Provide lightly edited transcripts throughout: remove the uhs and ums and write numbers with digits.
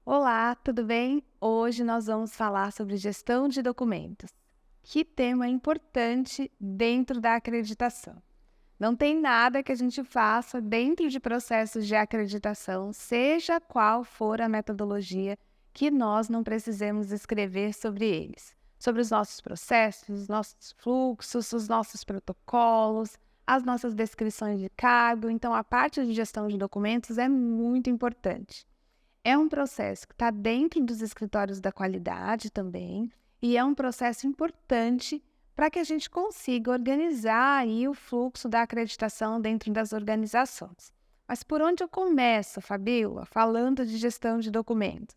Olá, tudo bem? Hoje nós vamos falar sobre gestão de documentos. Que tema importante dentro da acreditação. Não tem nada que a gente faça dentro de processos de acreditação, seja qual for a metodologia, que nós não precisemos escrever sobre eles. Sobre os nossos processos, os nossos fluxos, os nossos protocolos, as nossas descrições de cargo. Então, a parte de gestão de documentos é muito importante. É um processo que está dentro dos escritórios da qualidade também, e é um processo importante para que a gente consiga organizar aí o fluxo da acreditação dentro das organizações. Mas por onde eu começo, Fabíola, falando de gestão de documentos?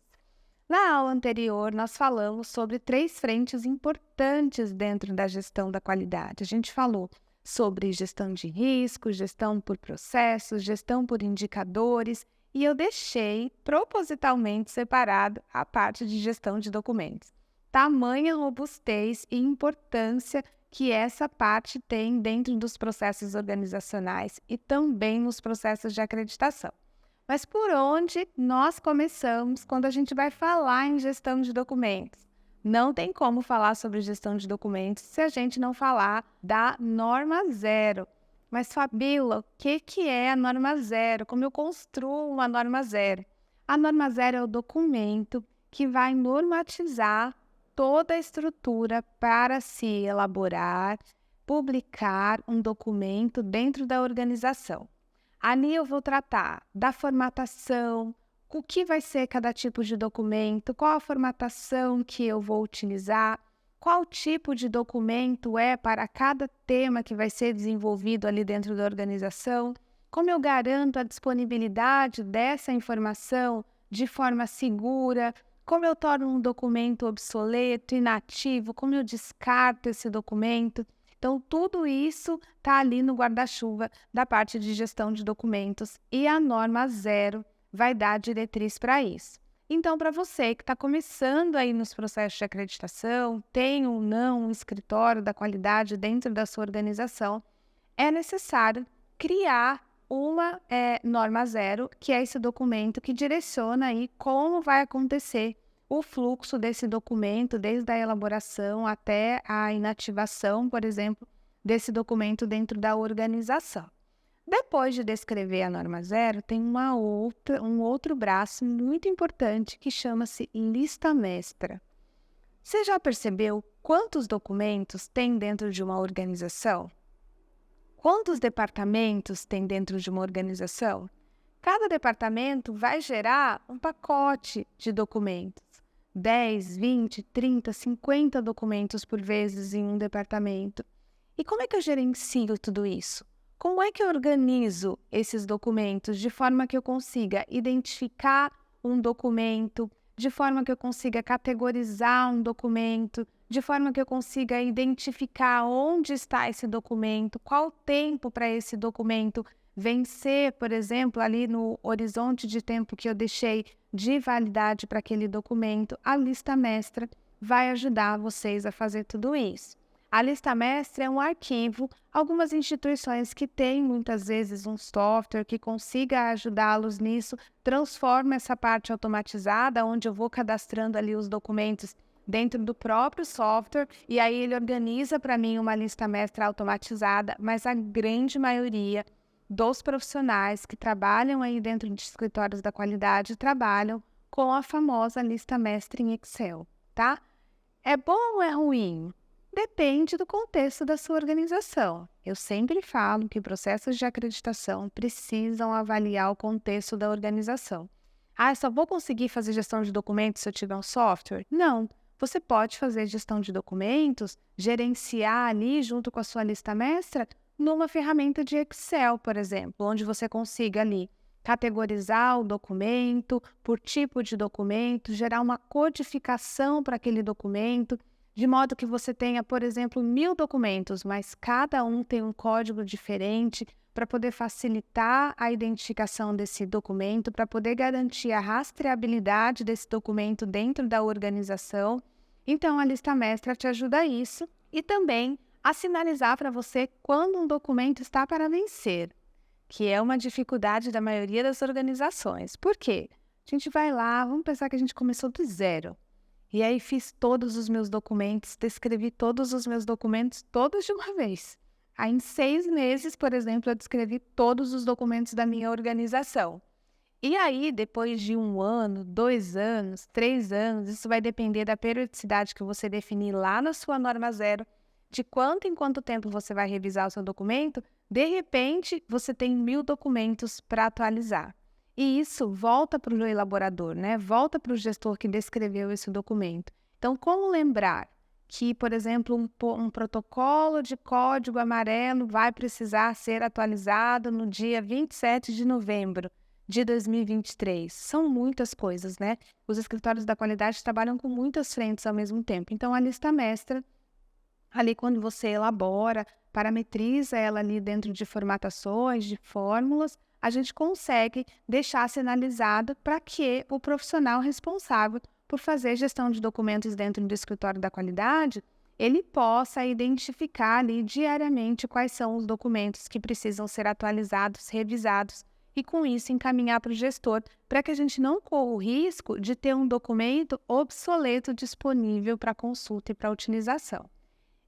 Na aula anterior, nós falamos sobre 3 frentes importantes dentro da gestão da qualidade. A gente falou sobre gestão de risco, gestão por processos, gestão por indicadores, e eu deixei propositalmente separado a parte de gestão de documentos. Tamanha robustez e importância que essa parte tem dentro dos processos organizacionais e também nos processos de acreditação. Mas por onde nós começamos quando a gente vai falar em gestão de documentos? Não tem como falar sobre gestão de documentos se a gente não falar da norma zero. Mas, Fabíola, o que é a norma zero? Como eu construo uma norma zero? A norma zero é o documento que vai normatizar toda a estrutura para se elaborar, publicar um documento dentro da organização. Ali eu vou tratar da formatação, o que vai ser cada tipo de documento, qual a formatação que eu vou utilizar, qual tipo de documento é para cada tema que vai ser desenvolvido ali dentro da organização, como eu garanto a disponibilidade dessa informação de forma segura, como eu torno um documento obsoleto, inativo, como eu descarto esse documento. Então, tudo isso está ali no guarda-chuva da parte de gestão de documentos e a norma zero vai dar diretriz para isso. Então, para você que está começando aí nos processos de acreditação, tem ou não um escritório da qualidade dentro da sua organização, é necessário criar uma norma zero, que é esse documento que direciona aí como vai acontecer o fluxo desse documento, desde a elaboração até a inativação, por exemplo, desse documento dentro da organização. Depois de descrever a norma zero, tem um outro braço muito importante que chama-se lista mestra. Você já percebeu quantos documentos tem dentro de uma organização? Quantos departamentos tem dentro de uma organização? Cada departamento vai gerar um pacote de documentos. 10, 20, 30, 50 documentos por vezes em um departamento. E como é que eu gerencio tudo isso? Como é que eu organizo esses documentos de forma que eu consiga identificar um documento, de forma que eu consiga categorizar um documento, de forma que eu consiga identificar onde está esse documento, qual o tempo para esse documento vencer, por exemplo, ali no horizonte de tempo que eu deixei de validade para aquele documento. A lista mestra vai ajudar vocês a fazer tudo isso. A lista mestra é um arquivo, algumas instituições que têm muitas vezes um software que consiga ajudá-los nisso, transforma essa parte automatizada, onde eu vou cadastrando ali os documentos dentro do próprio software, e aí ele organiza para mim uma lista mestra automatizada, mas a grande maioria dos profissionais que trabalham aí dentro de escritórios da qualidade trabalham com a famosa lista mestra em Excel, tá? É bom ou é ruim? Depende do contexto da sua organização. Eu sempre falo que processos de acreditação precisam avaliar o contexto da organização. Ah, eu só vou conseguir fazer gestão de documentos se eu tiver um software? Não. Você pode fazer gestão de documentos, gerenciar ali junto com a sua lista mestra, numa ferramenta de Excel, por exemplo, onde você consiga ali categorizar o documento por tipo de documento, gerar uma codificação para aquele documento, de modo que você tenha, por exemplo, 1000 documentos, mas cada um tem um código diferente para poder facilitar a identificação desse documento, para poder garantir a rastreabilidade desse documento dentro da organização. Então, a lista mestra te ajuda a isso e também a sinalizar para você quando um documento está para vencer, que é uma dificuldade da maioria das organizações. Por quê? A gente vai lá, vamos pensar que a gente começou do zero. E aí fiz todos os meus documentos, descrevi todos os meus documentos todos de uma vez. Aí em 6 meses, por exemplo, eu descrevi todos os documentos da minha organização. E aí, depois de 1 ano, 2 anos, 3 anos, isso vai depender da periodicidade que você definir lá na sua norma zero, de quanto em quanto tempo você vai revisar o seu documento, de repente você tem 1.000 documentos para atualizar. E isso volta para o elaborador, né? Volta para o gestor que descreveu esse documento. Então, como lembrar que, por exemplo, um protocolo de código amarelo vai precisar ser atualizado no dia 27 de novembro de 2023? São muitas coisas, né? Os escritórios da qualidade trabalham com muitas frentes ao mesmo tempo. Então, a lista mestra, ali quando você elabora, parametriza ela ali dentro de formatações, de fórmulas, a gente consegue deixar sinalizado para que o profissional responsável por fazer gestão de documentos dentro do escritório da qualidade, ele possa identificar ali diariamente quais são os documentos que precisam ser atualizados, revisados, e com isso encaminhar para o gestor, para que a gente não corra o risco de ter um documento obsoleto disponível para consulta e para utilização.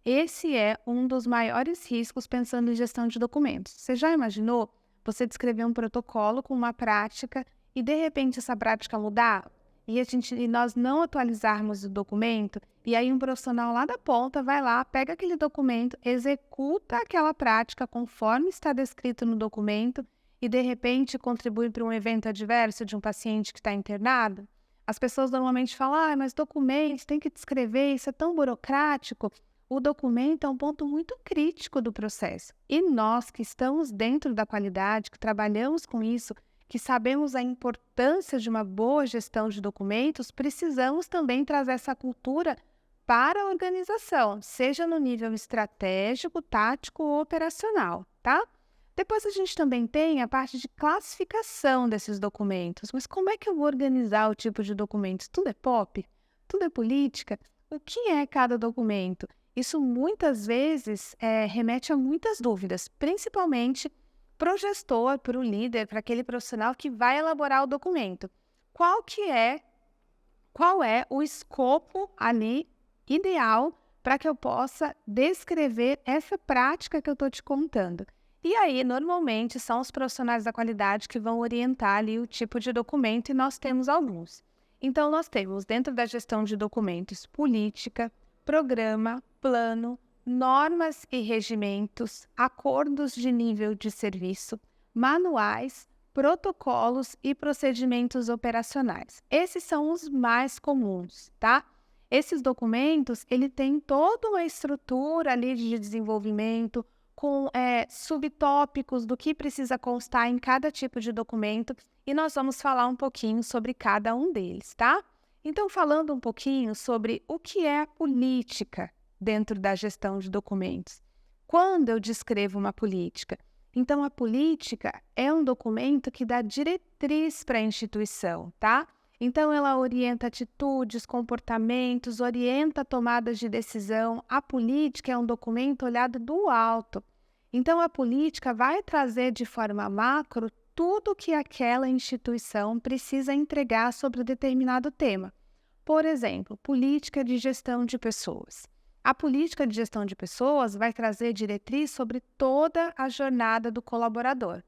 Esse é um dos maiores riscos pensando em gestão de documentos. Você já imaginou você descrever um protocolo com uma prática e de repente essa prática mudar e nós não atualizarmos o documento, e aí um profissional lá da ponta vai lá, pega aquele documento, executa aquela prática conforme está descrito no documento e de repente contribui para um evento adverso de um paciente que está internado? As pessoas normalmente falam, mas documento, tem que descrever, isso é tão burocrático. O documento é um ponto muito crítico do processo. E nós que estamos dentro da qualidade, que trabalhamos com isso, que sabemos a importância de uma boa gestão de documentos, precisamos também trazer essa cultura para a organização, seja no nível estratégico, tático ou operacional, tá? Depois a gente também tem a parte de classificação desses documentos. Mas como é que eu vou organizar o tipo de documentos? Tudo é POP? Tudo é política? O que é cada documento? Isso muitas vezes remete a muitas dúvidas, principalmente para o gestor, para o líder, para aquele profissional que vai elaborar o documento. Qual é o escopo ali ideal para que eu possa descrever essa prática que eu estou te contando? E aí, normalmente, são os profissionais da qualidade que vão orientar ali o tipo de documento e nós temos alguns. Então, nós temos dentro da gestão de documentos política, programa, plano, normas e regimentos, acordos de nível de serviço, manuais, protocolos e procedimentos operacionais. Esses são os mais comuns, tá? Esses documentos, ele tem toda uma estrutura ali de desenvolvimento, com subtópicos do que precisa constar em cada tipo de documento, e nós vamos falar um pouquinho sobre cada um deles, tá? Então, falando um pouquinho sobre o que é a política dentro da gestão de documentos. Quando eu descrevo uma política? Então, a política é um documento que dá diretriz para a instituição, tá? Então, ela orienta atitudes, comportamentos, orienta tomadas de decisão. A política é um documento olhado do alto. Então, a política vai trazer de forma macro tudo que aquela instituição precisa entregar sobre determinado tema. Por exemplo, política de gestão de pessoas. A política de gestão de pessoas vai trazer diretriz sobre toda a jornada do colaborador,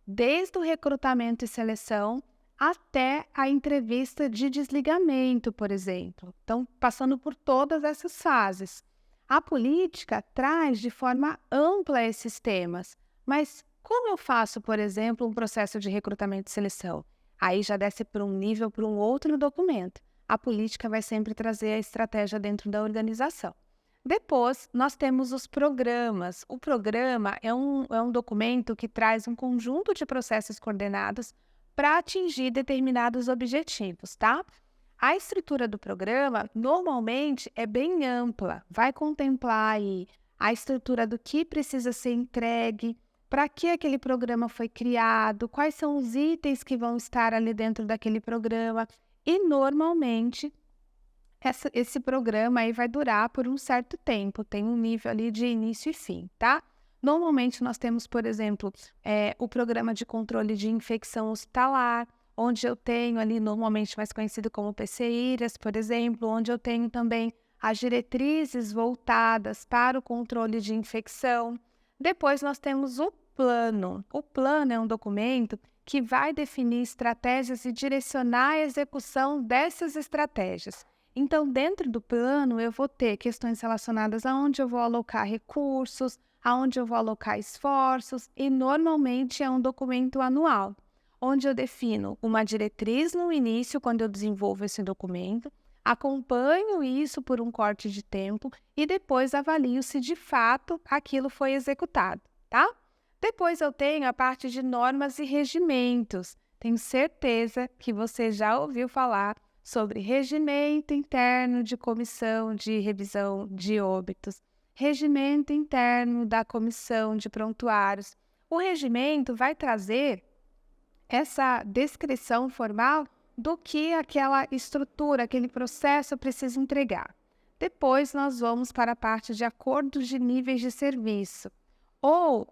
desde o recrutamento e seleção até a entrevista de desligamento, por exemplo. Então, passando por todas essas fases. A política traz de forma ampla esses temas, mas como eu faço, por exemplo, um processo de recrutamento e seleção? Aí já desce para um nível, para um outro documento. A política vai sempre trazer a estratégia dentro da organização. Depois, nós temos os programas. O programa é um documento que traz um conjunto de processos coordenados para atingir determinados objetivos, tá? A estrutura do programa, normalmente, é bem ampla. Vai contemplar aí a estrutura do que precisa ser entregue, para que aquele programa foi criado, quais são os itens que vão estar ali dentro daquele programa. E, normalmente, esse programa aí vai durar por um certo tempo, tem um nível ali de início e fim, tá? Normalmente nós temos, por exemplo, o programa de controle de infecção hospitalar, onde eu tenho ali, normalmente mais conhecido como PCIRAS, por exemplo, onde eu tenho também as diretrizes voltadas para o controle de infecção. Depois nós temos o plano. O plano é um documento que vai definir estratégias e direcionar a execução dessas estratégias. Então, dentro do plano, eu vou ter questões relacionadas a onde eu vou alocar recursos, aonde eu vou alocar esforços, e normalmente é um documento anual, onde eu defino uma diretriz no início, quando eu desenvolvo esse documento, acompanho isso por um corte de tempo e depois avalio se de fato aquilo foi executado, tá? Depois eu tenho a parte de normas e regimentos. Tenho certeza que você já ouviu falar sobre regimento interno de comissão de revisão de óbitos, regimento interno da comissão de prontuários. O regimento vai trazer essa descrição formal do que aquela estrutura, aquele processo precisa entregar. Depois nós vamos para a parte de acordos de níveis de serviço, ou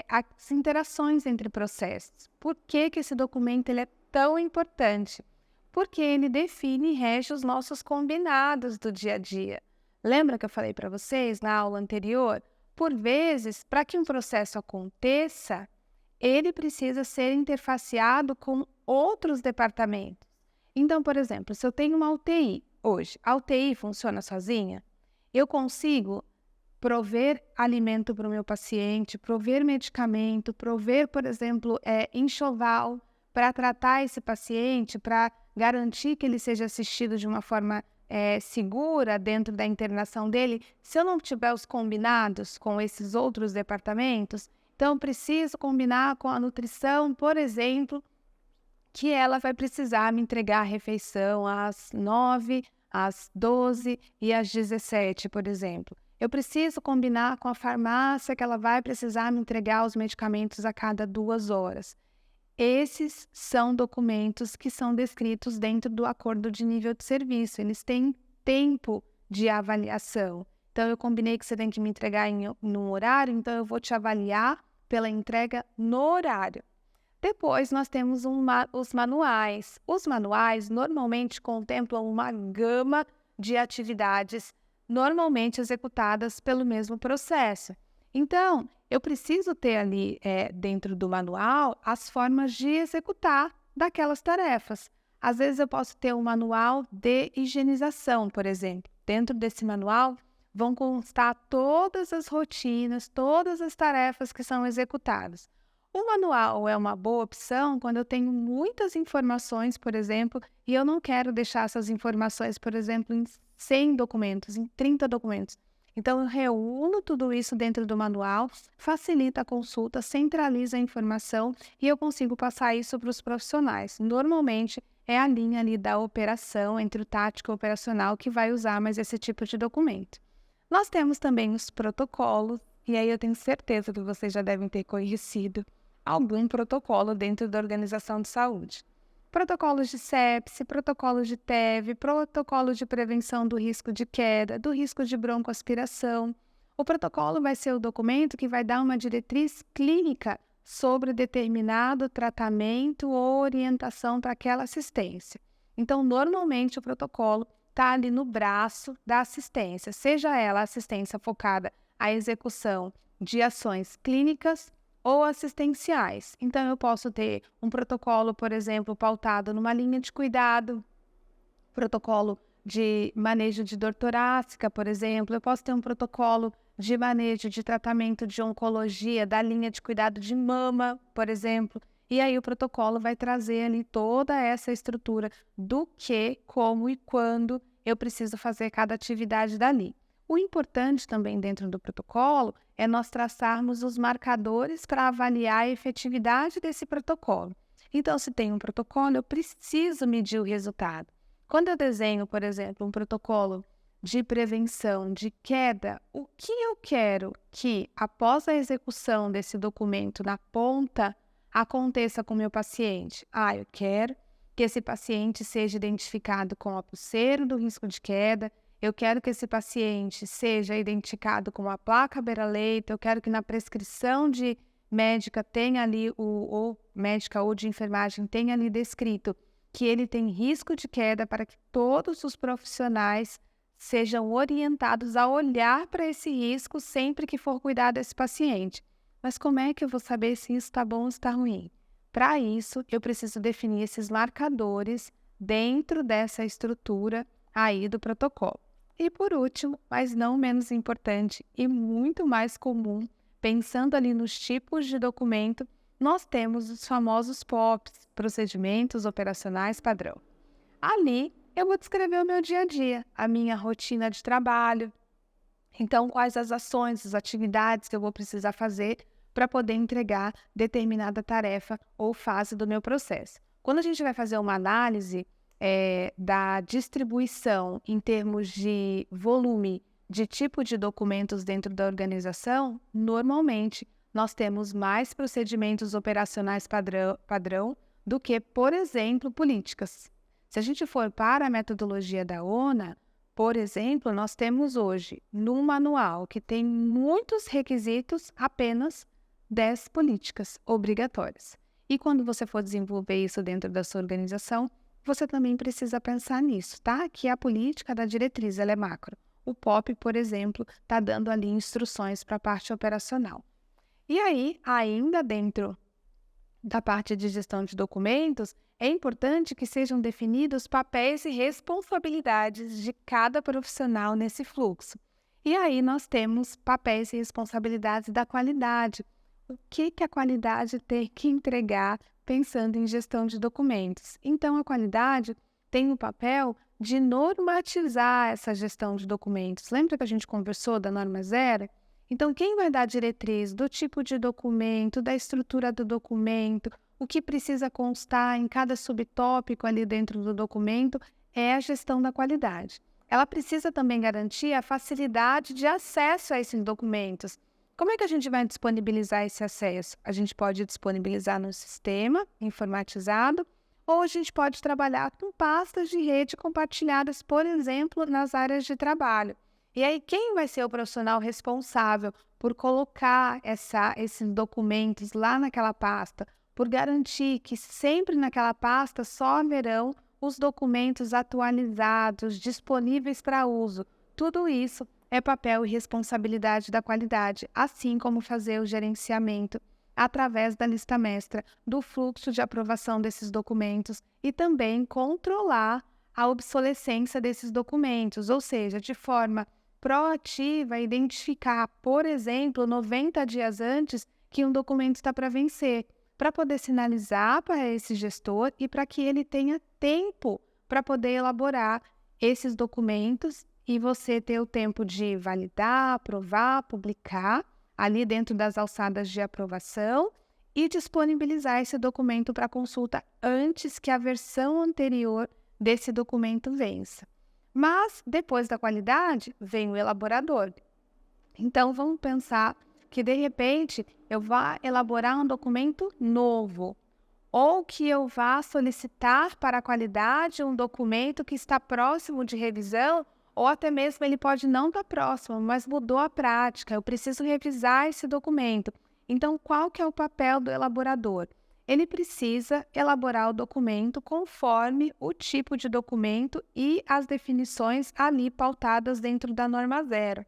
as interações entre processos. Por que esse documento ele é tão importante? Porque ele define e rege os nossos combinados do dia a dia. Lembra que eu falei para vocês na aula anterior? Por vezes, para que um processo aconteça, ele precisa ser interfaceado com outros departamentos. Então, por exemplo, se eu tenho uma UTI hoje, a UTI funciona sozinha? Eu consigo prover alimento para o meu paciente, prover medicamento, prover, por exemplo, enxoval para tratar esse paciente, para garantir que ele seja assistido de uma forma segura dentro da internação dele. Se eu não tiver os combinados com esses outros departamentos, então preciso combinar com a nutrição, por exemplo, que ela vai precisar me entregar a refeição às 9, às 12 e às 17, por exemplo. Eu preciso combinar com a farmácia que ela vai precisar me entregar os medicamentos a cada 2 horas. Esses são documentos que são descritos dentro do acordo de nível de serviço. Eles têm tempo de avaliação. Então, eu combinei que você tem que me entregar num horário, então eu vou te avaliar pela entrega no horário. Depois, nós temos os manuais. Os manuais normalmente contemplam uma gama de atividades normalmente executadas pelo mesmo processo. Então, eu preciso ter ali dentro do manual as formas de executar daquelas tarefas. Às vezes eu posso ter um manual de higienização, por exemplo. Dentro desse manual vão constar todas as rotinas, todas as tarefas que são executadas. O manual é uma boa opção quando eu tenho muitas informações, por exemplo, e eu não quero deixar essas informações, por exemplo, em 100 documentos, em 30 documentos. Então, eu reúno tudo isso dentro do manual, facilita a consulta, centraliza a informação e eu consigo passar isso para os profissionais. Normalmente, é a linha ali da operação, entre o tático e o operacional, que vai usar mais esse tipo de documento. Nós temos também os protocolos, e aí eu tenho certeza que vocês já devem ter conhecido algum protocolo dentro da organização de saúde. Protocolos de sepse, protocolos de TEV, protocolo de prevenção do risco de queda, do risco de broncoaspiração. O protocolo vai ser o documento que vai dar uma diretriz clínica sobre determinado tratamento ou orientação para aquela assistência. Então, normalmente, o protocolo está ali no braço da assistência, seja ela assistência focada à execução de ações clínicas ou assistenciais. Então, eu posso ter um protocolo, por exemplo, pautado numa linha de cuidado, protocolo de manejo de dor torácica, por exemplo. Eu posso ter um protocolo de manejo de tratamento de oncologia da linha de cuidado de mama, por exemplo. E aí o protocolo vai trazer ali toda essa estrutura do que, como e quando eu preciso fazer cada atividade dali. O importante também dentro do protocolo é nós traçarmos os marcadores para avaliar a efetividade desse protocolo. Então, se tem um protocolo, eu preciso medir o resultado. Quando eu desenho, por exemplo, um protocolo de prevenção de queda, o que eu quero que, após a execução desse documento na ponta, aconteça com o meu paciente? Eu quero que esse paciente seja identificado com a pulseira do risco de queda, eu quero que esse paciente seja identificado com a placa beira-leito, eu quero que na prescrição de médica tenha ali, ou médica ou de enfermagem tenha ali descrito que ele tem risco de queda, para que todos os profissionais sejam orientados a olhar para esse risco sempre que for cuidar desse paciente. Mas como é que eu vou saber se isso está bom ou está ruim? Para isso, eu preciso definir esses marcadores dentro dessa estrutura aí do protocolo. E por último, mas não menos importante e muito mais comum, pensando ali nos tipos de documento, nós temos os famosos POPs, procedimentos operacionais padrão. Ali, eu vou descrever o meu dia a dia, a minha rotina de trabalho. Então, quais as ações, as atividades que eu vou precisar fazer para poder entregar determinada tarefa ou fase do meu processo. Quando a gente vai fazer uma análise da distribuição em termos de volume, de tipo de documentos dentro da organização, normalmente nós temos mais procedimentos operacionais padrão do que, por exemplo, políticas. Se a gente for para a metodologia da ONA, por exemplo, nós temos hoje, no manual, que tem muitos requisitos, apenas 10 políticas obrigatórias. E quando você for desenvolver isso dentro da sua organização, você também precisa pensar nisso, tá? Que a política da diretriz, ela é macro. O POP, por exemplo, está dando ali instruções para a parte operacional. E aí, ainda dentro da parte de gestão de documentos, é importante que sejam definidos papéis e responsabilidades de cada profissional nesse fluxo. E aí nós temos papéis e responsabilidades da qualidade. O que a qualidade tem que entregar pensando em gestão de documentos? Então, a qualidade tem o papel de normatizar essa gestão de documentos. Lembra que a gente conversou da norma zero? Então, quem vai dar a diretriz do tipo de documento, da estrutura do documento, o que precisa constar em cada subtópico ali dentro do documento é a gestão da qualidade. Ela precisa também garantir a facilidade de acesso a esses documentos. Como é que a gente vai disponibilizar esse acesso? A gente pode disponibilizar no sistema informatizado, ou a gente pode trabalhar com pastas de rede compartilhadas, por exemplo, nas áreas de trabalho. E aí, quem vai ser o profissional responsável por colocar esses documentos lá naquela pasta, por garantir que sempre naquela pasta só haverão os documentos atualizados, disponíveis para uso? Tudo isso é papel e responsabilidade da qualidade, assim como fazer o gerenciamento através da lista mestra do fluxo de aprovação desses documentos e também controlar a obsolescência desses documentos, ou seja, de forma proativa, identificar, por exemplo, 90 dias antes que um documento está para vencer, para poder sinalizar para esse gestor e para que ele tenha tempo para poder elaborar esses documentos e você ter o tempo de validar, aprovar, publicar ali dentro das alçadas de aprovação e disponibilizar esse documento para consulta antes que a versão anterior desse documento vença. Mas, depois da qualidade, vem o elaborador. Então, vamos pensar que, de repente, eu vá elaborar um documento novo, ou que eu vá solicitar para a qualidade um documento que está próximo de revisão, ou até mesmo ele pode não estar próximo, mas mudou a prática, eu preciso revisar esse documento. Então, qual que é o papel do elaborador? Ele precisa elaborar o documento conforme o tipo de documento e as definições ali pautadas dentro da norma zero.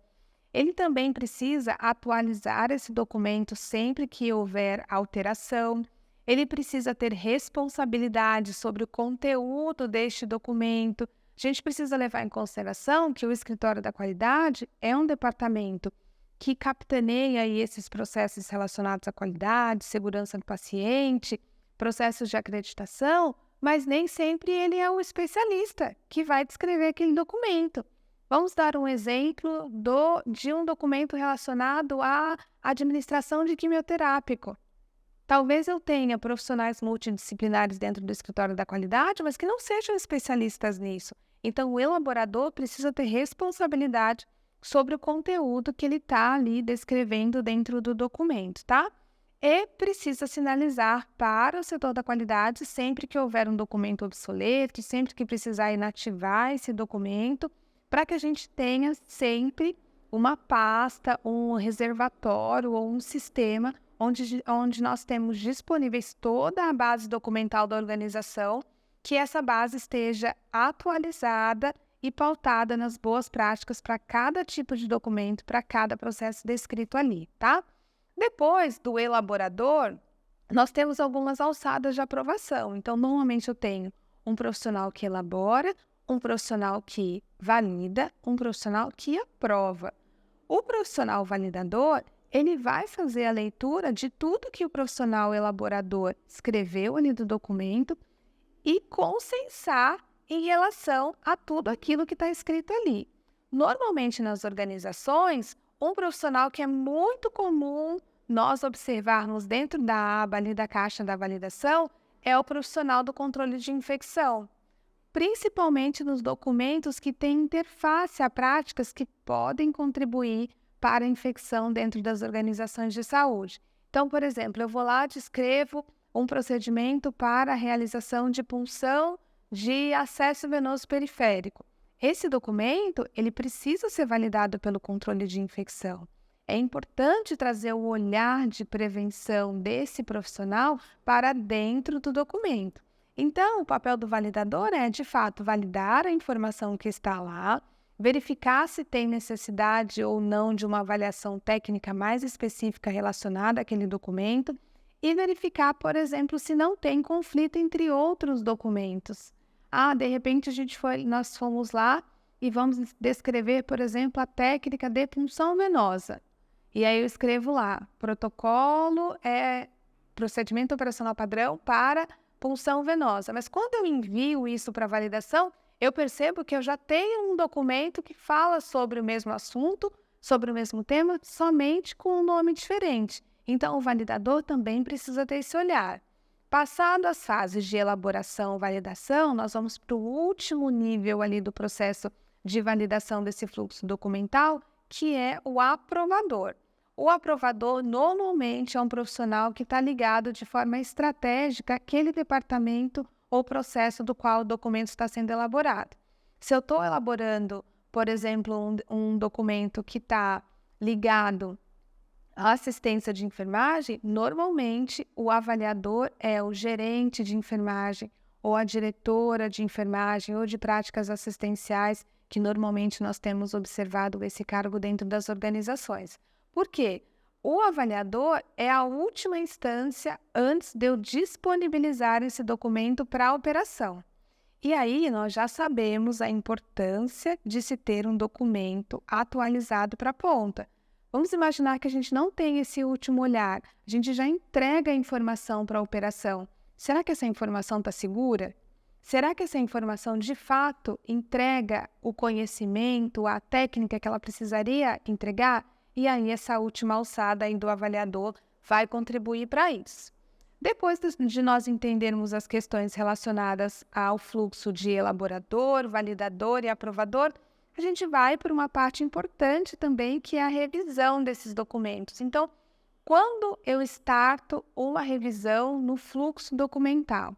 Ele também precisa atualizar esse documento sempre que houver alteração. Ele precisa ter responsabilidade sobre o conteúdo deste documento. A gente precisa levar em consideração que o escritório da qualidade é um departamento que capitaneia aí esses processos relacionados à qualidade, segurança do paciente, processos de acreditação, mas nem sempre ele é o especialista que vai descrever aquele documento. Vamos dar um exemplo de um documento relacionado à administração de quimioterápico. Talvez eu tenha profissionais multidisciplinares dentro do escritório da qualidade, mas que não sejam especialistas nisso. Então, o elaborador precisa ter responsabilidade sobre o conteúdo que ele está ali descrevendo dentro do documento, tá? E precisa sinalizar para o setor da qualidade sempre que houver um documento obsoleto, sempre que precisar inativar esse documento, para que a gente tenha sempre uma pasta, um reservatório ou um sistema onde nós temos disponíveis toda a base documental da organização, que essa base esteja atualizada e pautada nas boas práticas para cada tipo de documento, para cada processo descrito ali, tá? Depois do elaborador, nós temos algumas alçadas de aprovação. Então, normalmente eu tenho um profissional que elabora, um profissional que valida, um profissional que aprova. O profissional validador, ele vai fazer a leitura de tudo que o profissional elaborador escreveu ali do documento e consensar em relação a tudo aquilo que está escrito ali. Normalmente, nas organizações, um profissional que é muito comum nós observarmos dentro da aba ali da caixa da validação é o profissional do controle de infecção, principalmente nos documentos que têm interface a práticas que podem contribuir para a infecção dentro das organizações de saúde. Então, por exemplo, eu vou lá, descrevo um procedimento para a realização de punção de acesso venoso periférico. Esse documento, ele precisa ser validado pelo controle de infecção. É importante trazer o olhar de prevenção desse profissional para dentro do documento. Então, o papel do validador é, de fato, validar a informação que está lá, verificar se tem necessidade ou não de uma avaliação técnica mais específica relacionada àquele documento e verificar, por exemplo, se não tem conflito entre outros documentos. De repente nós fomos lá e vamos descrever, por exemplo, a técnica de punção venosa. E aí eu escrevo lá, protocolo é procedimento operacional padrão para punção venosa. Mas quando eu envio isso para validação, eu percebo que eu já tenho um documento que fala sobre o mesmo assunto, sobre o mesmo tema, somente com um nome diferente. Então, o validador também precisa ter esse olhar. Passado as fases de elaboração e validação, nós vamos para o último nível ali do processo de validação desse fluxo documental, que é o aprovador. O aprovador normalmente é um profissional que está ligado de forma estratégica àquele departamento ou processo do qual o documento está sendo elaborado. Se eu estou elaborando, por exemplo, um documento que está ligado à assistência de enfermagem, normalmente o avaliador é o gerente de enfermagem ou a diretora de enfermagem ou de práticas assistenciais, que normalmente nós temos observado esse cargo dentro das organizações. Por quê? O avaliador é a última instância antes de eu disponibilizar esse documento para a operação. E aí nós já sabemos a importância de se ter um documento atualizado para a ponta. Vamos imaginar que a gente não tem esse último olhar, a gente já entrega a informação para a operação. Será que essa informação está segura? Será que essa informação de fato entrega o conhecimento, a técnica que ela precisaria entregar? E aí essa última alçada aí do avaliador vai contribuir para isso. Depois de nós entendermos as questões relacionadas ao fluxo de elaborador, validador e aprovador, a gente vai para uma parte importante também, que é a revisão desses documentos. Então, quando eu starto uma revisão no fluxo documental,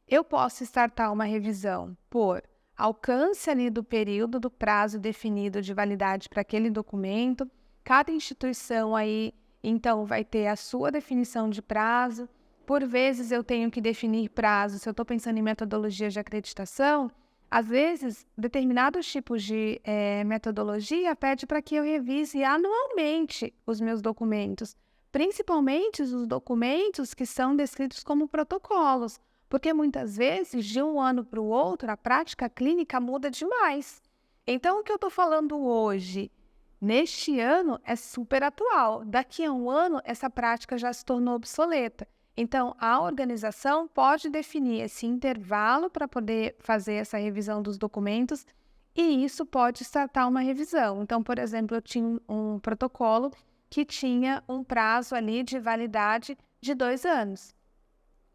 eu posso startar uma revisão por alcance ali do período, do prazo definido de validade para aquele documento. Cada instituição aí, então, vai ter a sua definição de prazo. Por vezes, eu tenho que definir prazo. Se eu estou pensando em metodologia de acreditação, às vezes, determinados tipos de metodologia pede para que eu revise anualmente os meus documentos, principalmente os documentos que são descritos como protocolos, porque muitas vezes, de um ano para o outro, a prática clínica muda demais. Então, o que eu estou falando hoje, neste ano, é super atual. Daqui a um ano, essa prática já se tornou obsoleta. Então, a organização pode definir esse intervalo para poder fazer essa revisão dos documentos e isso pode startar uma revisão. Então, por exemplo, eu tinha um protocolo que tinha um prazo ali de validade de 2 anos.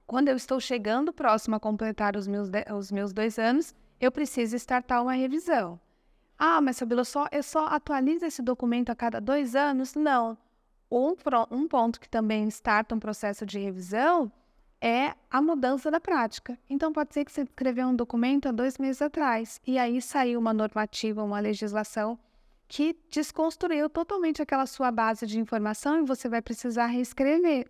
Quando eu estou chegando próximo a completar os meus 2 anos, eu preciso startar uma revisão. Mas Fabíola, eu só atualizo esse documento a cada 2 anos? Não. Um ponto que também starta um processo de revisão é a mudança da prática. Então, pode ser que você escreveu um documento há 2 meses atrás e aí saiu uma normativa, uma legislação que desconstruiu totalmente aquela sua base de informação e você vai precisar reescrever.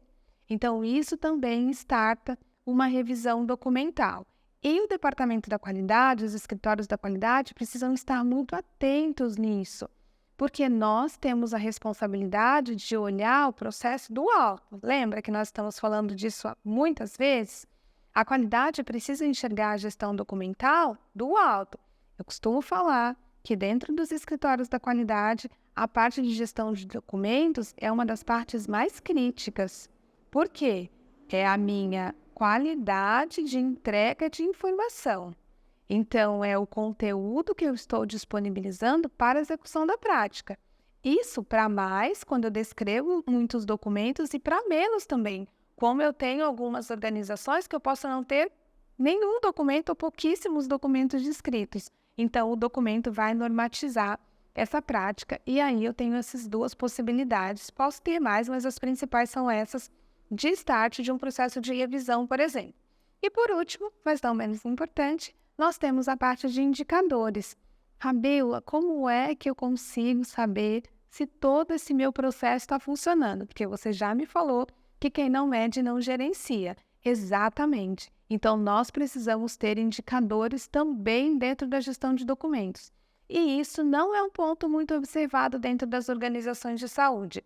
Então, isso também starta uma revisão documental. E o departamento da qualidade, os escritórios da qualidade, precisam estar muito atentos nisso, porque nós temos a responsabilidade de olhar o processo do alto. Lembra que nós estamos falando disso muitas vezes? A qualidade precisa enxergar a gestão documental do alto. Eu costumo falar que dentro dos escritórios da qualidade, a parte de gestão de documentos é uma das partes mais críticas. Por quê? É a minha qualidade de entrega de informação. Então, é o conteúdo que eu estou disponibilizando para a execução da prática. Isso para mais, quando eu descrevo muitos documentos, e para menos também, como eu tenho algumas organizações que eu posso não ter nenhum documento ou pouquíssimos documentos descritos. Então, o documento vai normatizar essa prática, e aí eu tenho essas duas possibilidades. Posso ter mais, mas as principais são essas, de start de um processo de revisão, por exemplo. E por último, mas não menos importante, nós temos a parte de indicadores. Fabíola, como é que eu consigo saber se todo esse meu processo está funcionando? Porque você já me falou que quem não mede não gerencia. Exatamente. Então, nós precisamos ter indicadores também dentro da gestão de documentos. E isso não é um ponto muito observado dentro das organizações de saúde.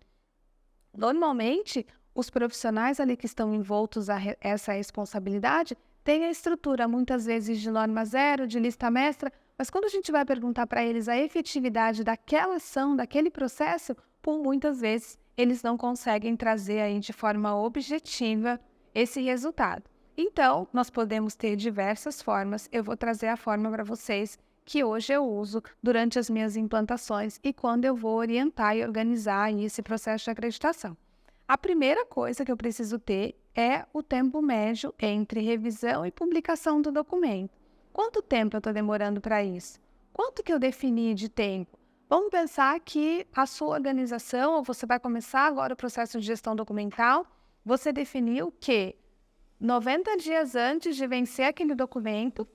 Normalmente, os profissionais ali que estão envoltos a essa responsabilidade têm a estrutura, muitas vezes, de norma zero, de lista mestra, mas quando a gente vai perguntar para eles a efetividade daquela ação, daquele processo, por muitas vezes, eles não conseguem trazer aí de forma objetiva esse resultado. Então, nós podemos ter diversas formas. Eu vou trazer a forma para vocês que hoje eu uso durante as minhas implantações e quando eu vou orientar e organizar aí esse processo de acreditação. A primeira coisa que eu preciso ter é o tempo médio entre revisão e publicação do documento. Quanto tempo eu estou demorando para isso? Quanto que eu defini de tempo? Vamos pensar que a sua organização, ou você vai começar agora o processo de gestão documental, você definiu que 90 dias antes de vencer aquele documento,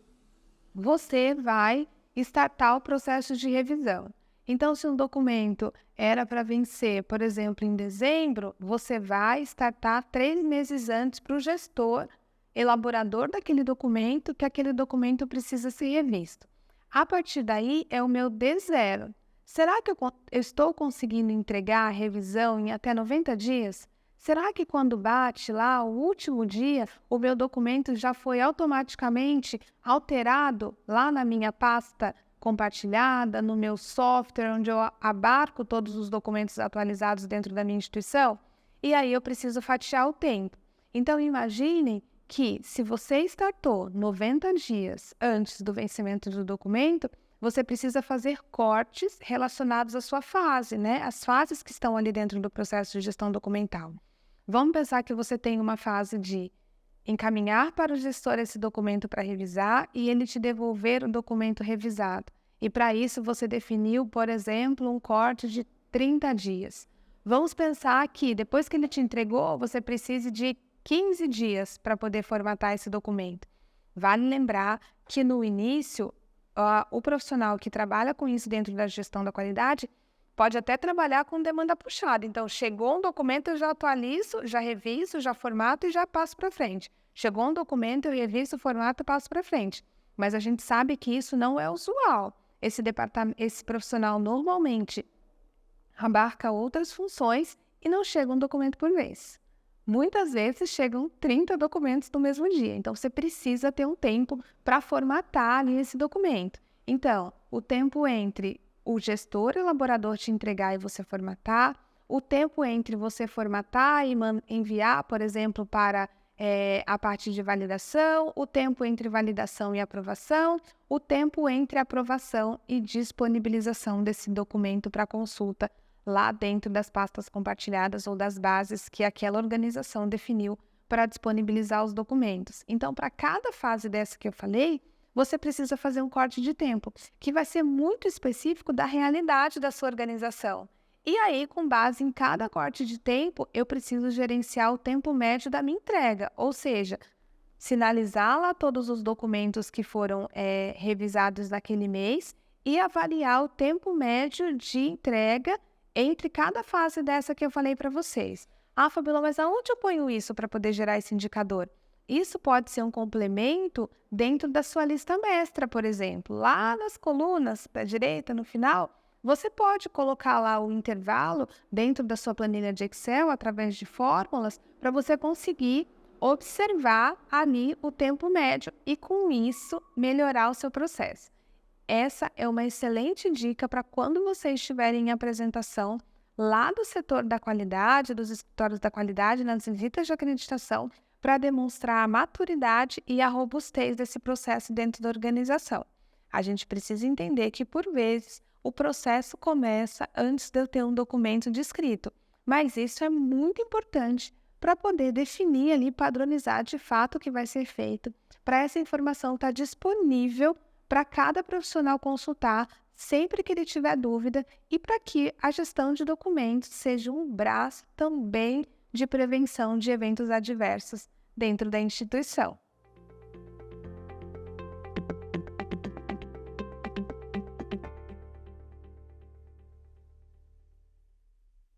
você vai startar o processo de revisão. Então, se um documento era para vencer, por exemplo, em dezembro, você vai startar 3 meses antes para o gestor, elaborador daquele documento, que aquele documento precisa ser revisto. A partir daí, é o meu D0. Será que eu estou conseguindo entregar a revisão em até 90 dias? Será que quando bate lá o último dia, o meu documento já foi automaticamente alterado lá na minha pasta compartilhada, no meu software, onde eu abarco todos os documentos atualizados dentro da minha instituição? E aí eu preciso fatiar o tempo. Então, imaginem que se você startou 90 dias antes do vencimento do documento, você precisa fazer cortes relacionados à sua fase, né? As fases que estão ali dentro do processo de gestão documental. Vamos pensar que você tem uma fase de encaminhar para o gestor esse documento para revisar e ele te devolver o documento revisado. E para isso você definiu, por exemplo, um corte de 30 dias. Vamos pensar que depois que ele te entregou, você precise de 15 dias para poder formatar esse documento. Vale lembrar que no início, o profissional que trabalha com isso dentro da gestão da qualidade pode até trabalhar com demanda puxada. Então, chegou um documento, eu já atualizo, já reviso, já formato e já passo para frente. Chegou um documento, eu reviso, formato e passo para frente. Mas a gente sabe que isso não é usual. Esse profissional normalmente abarca outras funções e não chega um documento por vez. Muitas vezes chegam 30 documentos no mesmo dia. Então, você precisa ter um tempo para formatar ali esse documento. Então, o tempo entre o gestor elaborador te entregar e você formatar, o tempo entre você formatar e enviar, por exemplo, para a parte de validação, o tempo entre validação e aprovação, o tempo entre aprovação e disponibilização desse documento para consulta lá dentro das pastas compartilhadas ou das bases que aquela organização definiu para disponibilizar os documentos. Então, para cada fase dessa que eu falei, você precisa fazer um corte de tempo, que vai ser muito específico da realidade da sua organização. E aí, com base em cada corte de tempo, eu preciso gerenciar o tempo médio da minha entrega, ou seja, sinalizar lá todos os documentos que foram revisados naquele mês e avaliar o tempo médio de entrega entre cada fase dessa que eu falei para vocês. Ah, Fabiola, mas aonde eu ponho isso para poder gerar esse indicador? Isso pode ser um complemento dentro da sua lista mestra, por exemplo. Lá nas colunas da direita, no final, você pode colocar lá o intervalo dentro da sua planilha de Excel, através de fórmulas, para você conseguir observar ali o tempo médio e, com isso, melhorar o seu processo. Essa é uma excelente dica para quando vocês estiverem em apresentação lá do setor da qualidade, dos escritórios da qualidade, nas visitas de acreditação, para demonstrar a maturidade e a robustez desse processo dentro da organização. A gente precisa entender que, por vezes, o processo começa antes de eu ter um documento descrito, mas isso é muito importante para poder definir ali, padronizar de fato o que vai ser feito, para essa informação estar disponível para cada profissional consultar sempre que ele tiver dúvida e para que a gestão de documentos seja um braço também de prevenção de eventos adversos dentro da instituição.